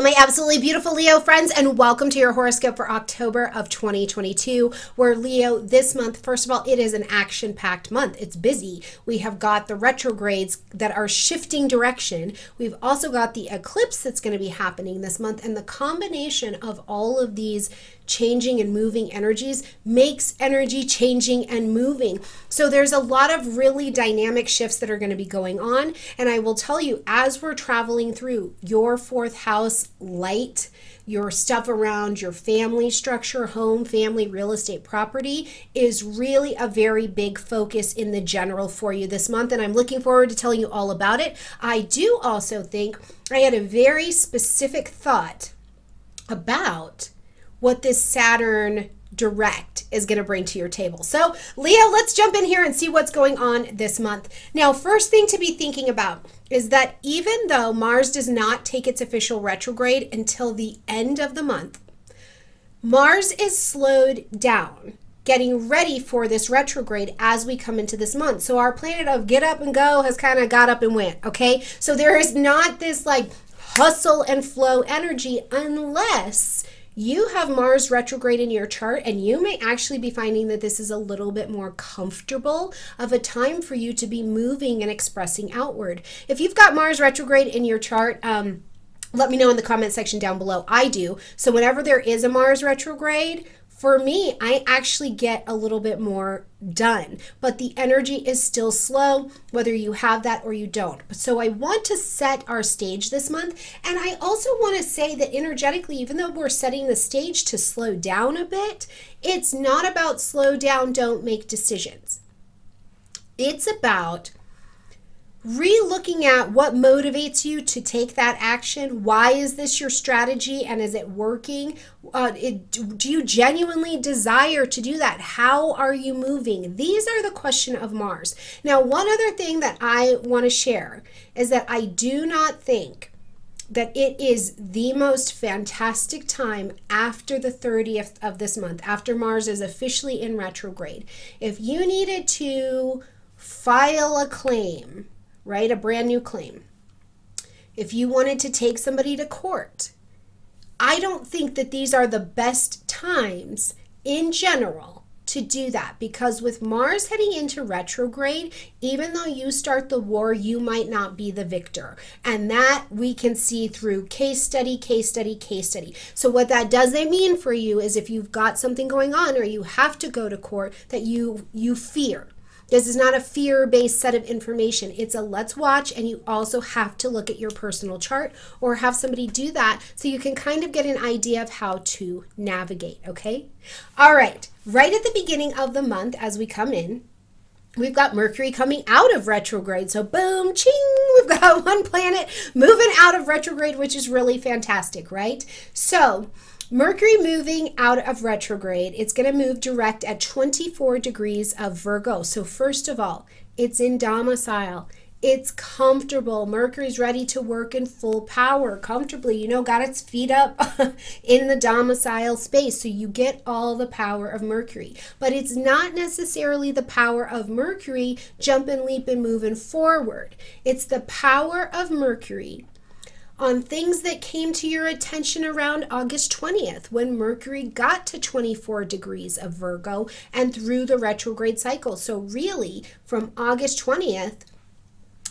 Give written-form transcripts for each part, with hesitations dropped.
my absolutely beautiful Leo friends, and welcome to your horoscope for October of 2022, where Leo, this month, first of all, it is an action-packed month. It's busy. We have got the retrogrades that are shifting direction. We've also got the eclipse that's going to be happening this month, and the combination of all of these changing and moving energies makes energy changing and moving. So there's a lot of really dynamic shifts that are going to be going on. And I will tell you, as we're traveling through your fourth house light, your stuff around your family structure, home, family, real estate, property is really a very big focus in the general for you this month. And I'm looking forward to telling you all about it. I do also think I had a very specific thought about what this Saturn direct is going to bring to your table. So Leo, let's jump in here and see what's going on this month. Now, first thing to be thinking about is that even though Mars does not take its official retrograde until the end of the month, Mars is slowed down, getting ready for this retrograde as we come into this month. So our planet of get up and go has kind of got up and went, okay? So there is not this like hustle and flow energy unless you have Mars retrograde in your chart, and you may actually be finding that this is a little bit more comfortable of a time for you to be moving and expressing outward. If you've got Mars retrograde in your chart, let me know in the comment section down below. I do. So whenever there is a Mars retrograde, for me, I actually get a little bit more done, but the energy is still slow, whether you have that or you don't. So I want to set our stage this month. And I also want to say that energetically, even though we're setting the stage to slow down a bit, it's not about slow down, don't make decisions. It's about re-looking at what motivates you to take that action. Why is this your strategy, and is it working? Do you genuinely desire to do that? How are you moving? These are the question of Mars. Now, one other thing that I want to share is that I do not think that it is the most fantastic time after the 30th of this month, after Mars is officially in retrograde. If you needed to file a claim, right? A brand new claim. If you wanted to take somebody to court, I don't think that these are the best times in general to do that, because with Mars heading into retrograde, even though you start the war, you might not be the victor. And that we can see through case study, case study, case study. So what that doesn't mean for you is if you've got something going on or you have to go to court that you fear. This is not a fear-based set of information. It's a let's watch, and you also have to look at your personal chart or have somebody do that so you can kind of get an idea of how to navigate, okay? All right, right at the beginning of the month as we come in, we've got Mercury coming out of retrograde. So boom, ching, we've got one planet moving out of retrograde, which is really fantastic, right? So Mercury moving out of retrograde, it's going to move direct at 24 degrees of Virgo. So first of all, it's in domicile. It's comfortable. Mercury's ready to work in full power comfortably, got its feet up in the domicile space. So you get all the power of Mercury. But it's not necessarily the power of Mercury jumping, leaping, moving forward. It's the power of Mercury on things that came to your attention around August 20th, when Mercury got to 24 degrees of Virgo and through the retrograde cycle. So really, from August 20th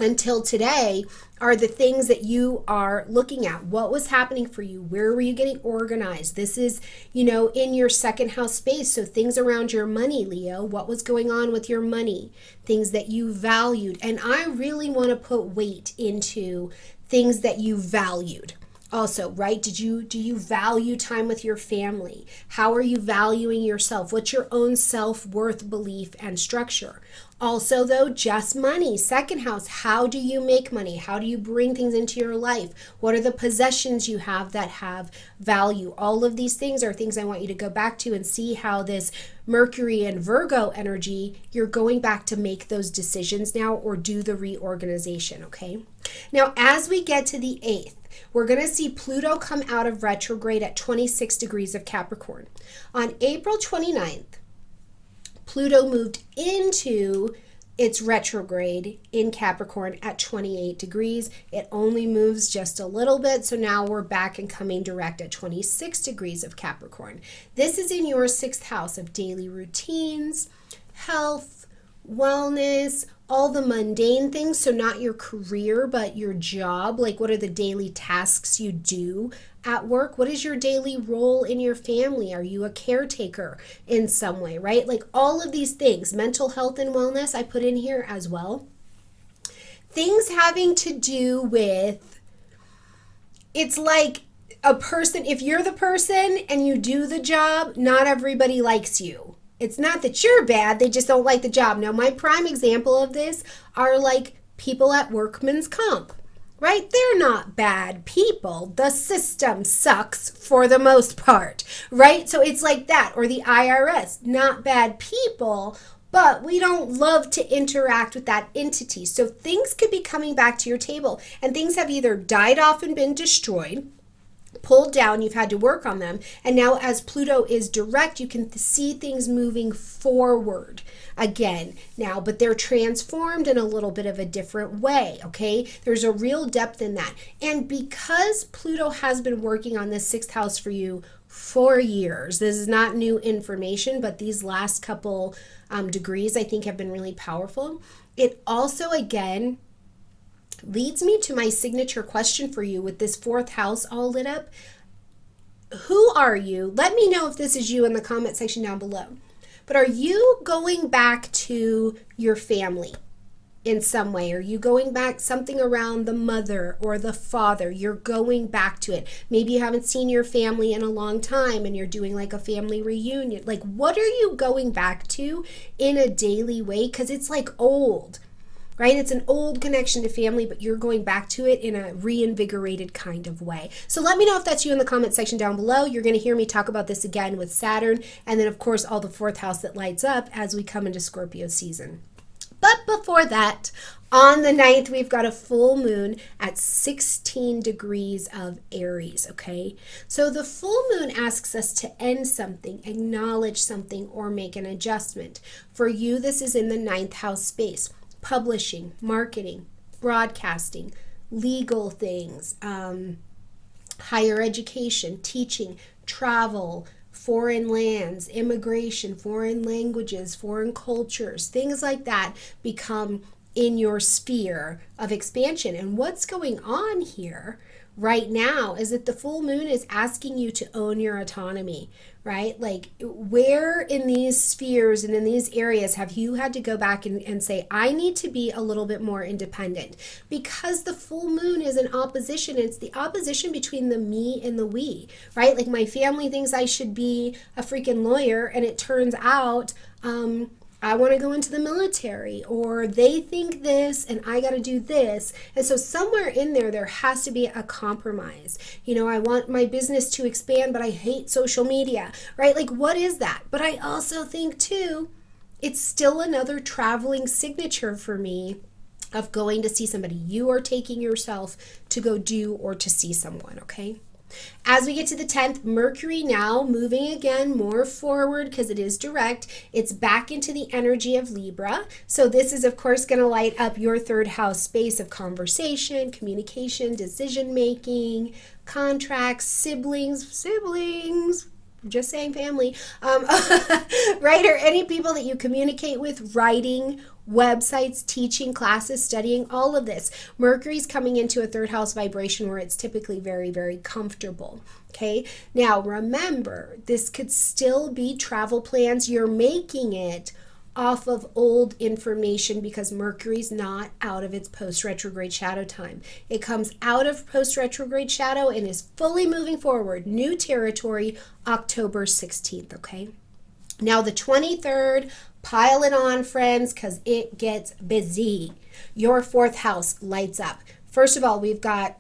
until today are the things that you are looking at. What was happening for you? Where were you getting organized? This is, in your second house space. So things around your money, Leo. What was going on with your money? Things that you valued. And I really want to put weight into things that you valued. Also, right? Do you value time with your family? How are you valuing yourself? What's your own self-worth, belief, and structure? Also, though, just money. Second house, how do you make money? How do you bring things into your life? What are the possessions you have that have value? All of these things are things I want you to go back to and see how this Mercury and Virgo energy, you're going back to make those decisions now or do the reorganization, okay? Now, as we get to the 8th, we're going to see Pluto come out of retrograde at 26 degrees of Capricorn. On April 29th, Pluto moved into It's retrograde in Capricorn at 28 degrees. It only moves just a little bit. So now we're back and coming direct at 26 degrees of Capricorn. This is in your sixth house of daily routines, health, wellness, all the mundane things. So not your career, but your job. Like, what are the daily tasks you do at work? What is your daily role in your family? Are you a caretaker in some way, right? Like all of these things, mental health and wellness, I put in here as well. Things having to do with, it's like a person, if you're the person and you do the job, not everybody likes you. It's not that you're bad, they just don't like the job. Now, my prime example of this are like people at workman's comp, right? They're not bad people. The system sucks for the most part, right? So it's like that. Or the IRS, not bad people, but we don't love to interact with that entity. So things could be coming back to your table, and things have either died off and been destroyed, pulled down, you've had to work on them, and now as Pluto is direct, you can see things moving forward again now, but they're transformed in a little bit of a different way, okay? There's a real depth in that. And because Pluto has been working on this sixth house for you for years, this is not new information, but these last couple degrees I think have been really powerful. It also, again, leads me to my signature question for you with this fourth house all lit up. Who are you? Let me know if this is you in the comment section down below. But are you going back to your family in some way? Are you going back something around the mother or the father? You're going back to it. Maybe you haven't seen your family in a long time and you're doing like a family reunion. Like, what are you going back to in a daily way? Because it's like old, right? It's an old connection to family, but you're going back to it in a reinvigorated kind of way. So let me know if that's you in the comment section down below. You're going to hear me talk about this again with Saturn, and then of course all the fourth house that lights up as we come into Scorpio season. But before that, on the 9th, we've got a full moon at 16 degrees of Aries, okay? So the full moon asks us to end something, acknowledge something, or make an adjustment. For you, this is in the 9th house space. Publishing, marketing, broadcasting, legal things, higher education, teaching, travel, foreign lands, immigration, foreign languages, foreign cultures, things like that become in your sphere of expansion. And what's going on here right now is that the full moon is asking you to own your autonomy, right? Like, where in these spheres and in these areas have you had to go back and say, I need to be a little bit more independent? Because the full moon is an opposition. It's the opposition between the me and the we, right? Like, my family thinks I should be a freaking lawyer, and it turns out, I want to go into the military, or they think this and I got to do this. And so somewhere in there has to be a compromise. You know, I want my business to expand, but I hate social media, right? Like, what is that? But I also think too, it's still another traveling signature for me of going to see somebody. You are taking yourself to go do or to see someone, okay? As we get to the 10th, Mercury now moving again more forward because it is direct. It's back into the energy of Libra. So this is, of course, going to light up your third house space of conversation, communication, decision-making, contracts, siblings, just saying family, right? Or any people that you communicate with, writing, websites, teaching, classes, studying, all of this. Mercury's coming into a third house vibration where it's typically very, very comfortable. Okay. Now remember, this could still be travel plans. You're making it off of old information because Mercury's not out of its post-retrograde shadow time. It comes out of post-retrograde shadow and is fully moving forward. New territory, October 16th. Okay. Now the 23rd, pile it on, friends, because it gets busy. Your fourth house lights up. First of all, we've got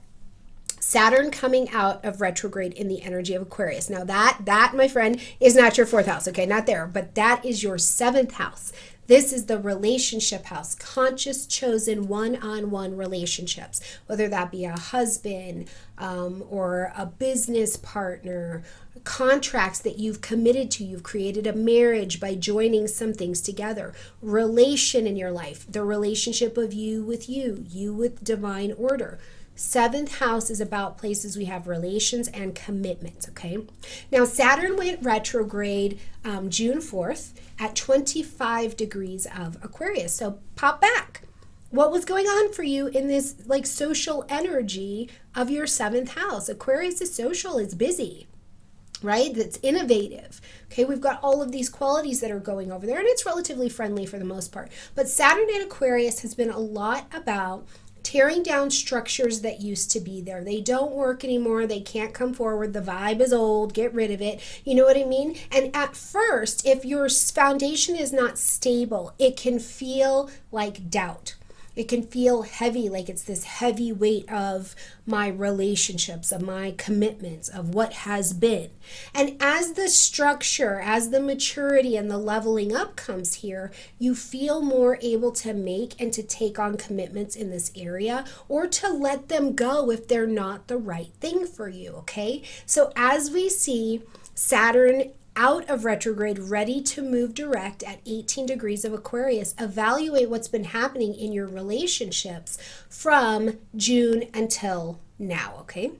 Saturn coming out of retrograde in the energy of Aquarius. Now that, my friend, is not your fourth house, okay? Not there, but that is your seventh house. This is the relationship house, conscious, chosen, one-on-one relationships, whether that be a husband or a business partner, contracts that you've committed to. You've created a marriage by joining some things together. Relation in your life, the relationship of you with divine order. Seventh house is about places we have relations and commitments, okay? Now, Saturn went retrograde June 4th at 25 degrees of Aquarius. So pop back. What was going on for you in this like social energy of your seventh house? Aquarius is social, it's busy, right? It's innovative. Okay, we've got all of these qualities that are going over there, and it's relatively friendly for the most part. But Saturn in Aquarius has been a lot about tearing down structures that used to be there. They don't work anymore. They can't come forward. The vibe is old. Get rid of it. You know what I mean? And at first, if your foundation is not stable, it can feel like doubt. It can feel heavy, like it's this heavy weight of my relationships, of my commitments, of what has been. And as the structure, as the maturity and the leveling up comes here, you feel more able to make and to take on commitments in this area, or to let them go if they're not the right thing for you, okay? So as we see Saturn out of retrograde, ready to move direct at 18 degrees of Aquarius, evaluate what's been happening in your relationships from June until now, okay?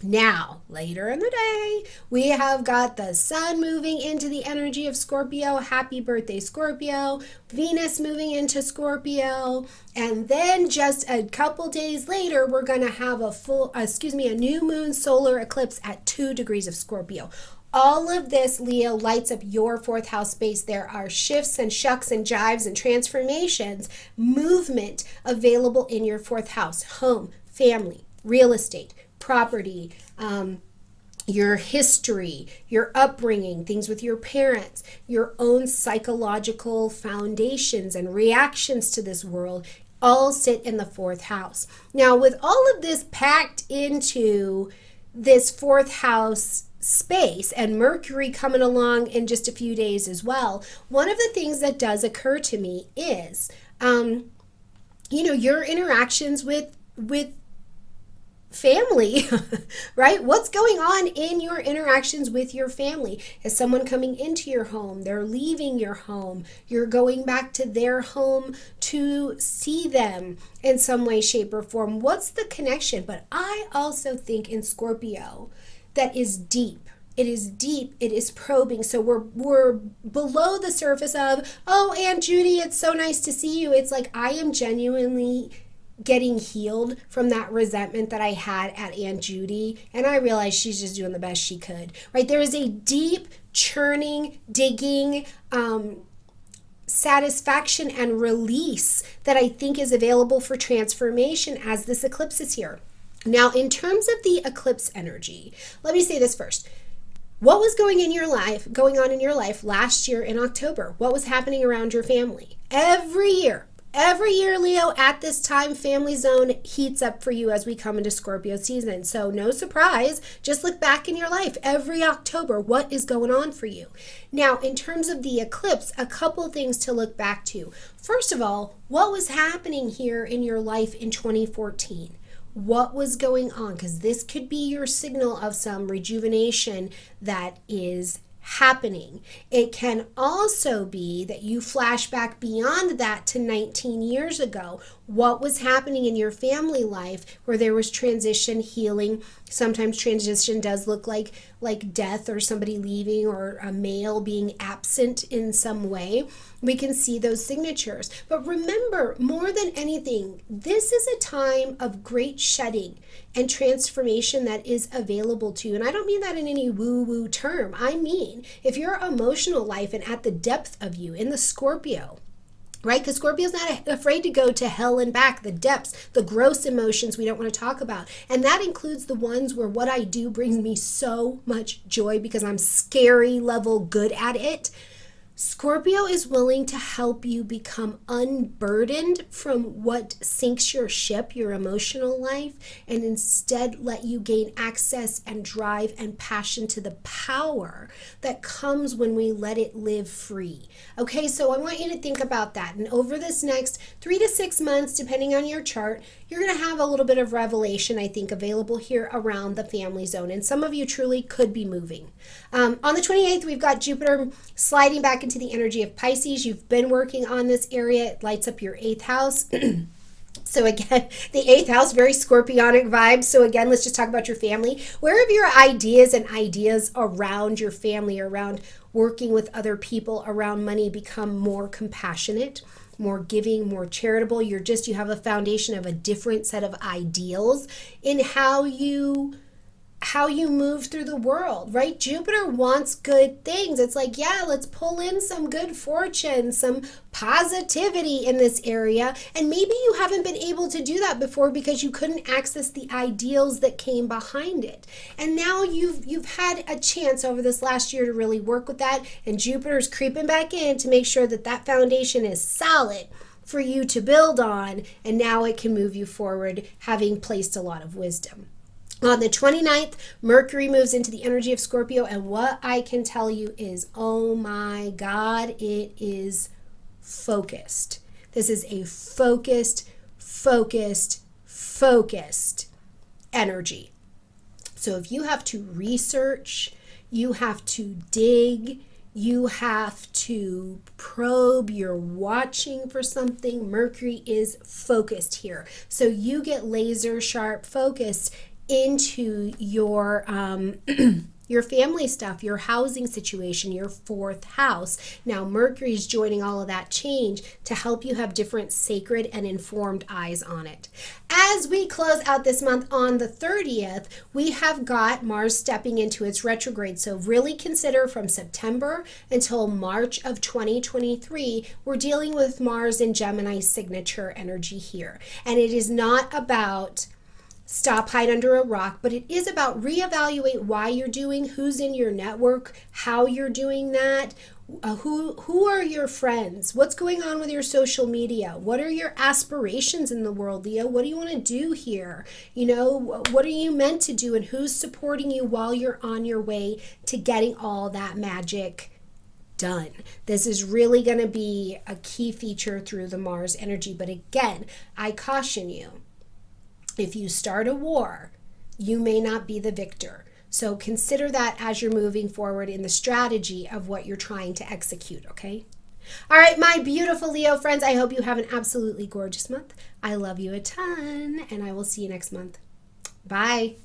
Now, later in the day, we have got the sun moving into the energy of Scorpio. Happy birthday, Scorpio. Venus moving into Scorpio. And then just a couple days later, we're going to have a new moon solar eclipse at 2 degrees of Scorpio. All of this, Leo, lights up your fourth house space. There are shifts and shucks and jives and transformations, movement available in your fourth house. Home, family, real estate, property, your history, your upbringing, things with your parents, your own psychological foundations and reactions to this world all sit in the fourth house. Now, with all of this packed into this fourth house space and Mercury coming along in just a few days as well, one of the things that does occur to me is, your interactions with family, right? What's going on in your interactions with your family? Is someone coming into your home? They're leaving your home. You're going back to their home to see them in some way, shape, or form. What's the connection? But I also think in Scorpio, that is deep. It is deep. It is probing. So we're below the surface of, oh, Aunt Judy, it's so nice to see you. It's like I am genuinely getting healed from that resentment that I had at Aunt Judy. And I realize she's just doing the best she could, right? There is a deep churning, digging, satisfaction and release that I think is available for transformation as this eclipse is here. Now, in terms of the eclipse energy, let me say this first. What was going on in your life last year in October? What was happening around your family? Every year, Leo, at this time, family zone heats up for you as we come into Scorpio season. So no surprise, just look back in your life. Every October, what is going on for you? Now, in terms of the eclipse, a couple things to look back to. First of all, what was happening here in your life in 2014? What was going on? Because this could be your signal of some rejuvenation that is happening. It can also be that you flash back beyond that to 19 years ago. What was happening in your family life where there was transition, healing? Sometimes transition does look like death or somebody leaving or a male being absent in some way. We can see those signatures. But remember, more than anything, this is a time of great shedding and transformation that is available to you. And I don't mean that in any woo-woo term. I mean, if your emotional life and at the depth of you in the Scorpio, right? Because Scorpio's not afraid to go to hell and back, the depths, the gross emotions we don't want to talk about. And that includes the ones where what I do brings me so much joy because I'm scary level good at it. Scorpio is willing to help you become unburdened from what sinks your ship, your emotional life, and instead let you gain access and drive and passion to the power that comes when we let it live free. Okay, so I want you to think about that. And over this next 3 to 6 months, depending on your chart, you're going to have a little bit of revelation, I think, available here around the family zone. And some of you truly could be moving. On the 28th, we've got Jupiter sliding back into the energy of Pisces. You've been working on this area. It lights up your 8th house. So again, the 8th house, very scorpionic vibes. So again, let's just talk about your family. Where have your ideas and ideas around your family, around working with other people, around money become more compassionate, more giving, more charitable? You have a foundation of a different set of ideals in how you move through the world, right? Jupiter wants good things. It's like, yeah, let's pull in some good fortune, some positivity in this area. And maybe you haven't been able to do that before because you couldn't access the ideals that came behind it. And now you've had a chance over this last year to really work with that. And Jupiter's creeping back in to make sure that that foundation is solid for you to build on. And now it can move you forward, having placed a lot of wisdom. On the 29th, Mercury moves into the energy of Scorpio, and what I can tell you is, oh my God, it is focused. This is a focused energy. So if you have to research, you have to dig, you have to probe, you're watching for something, Mercury is focused here. So you get laser sharp focused into your your family stuff, your housing situation, your 4th house. Now Mercury's joining all of that change to help you have different sacred and informed eyes on it. As we close out this month on the 30th, we have got Mars stepping into its retrograde. So really consider from September until March of 2023, we're dealing with Mars in Gemini signature energy here. And it is not about stop, hide under a rock, but it is about reevaluate why you're doing, who's in your network, how you're doing that, who are your friends, what's going on with your social media, what are your aspirations in the world, Leo, what do you want to do here, what are you meant to do, and who's supporting you while you're on your way to getting all that magic done. This is really going to be a key feature through the Mars energy, but again, I caution you, if you start a war, you may not be the victor. So consider that as you're moving forward in the strategy of what you're trying to execute, okay? All right, my beautiful Leo friends, I hope you have an absolutely gorgeous month. I love you a ton, and I will see you next month. Bye.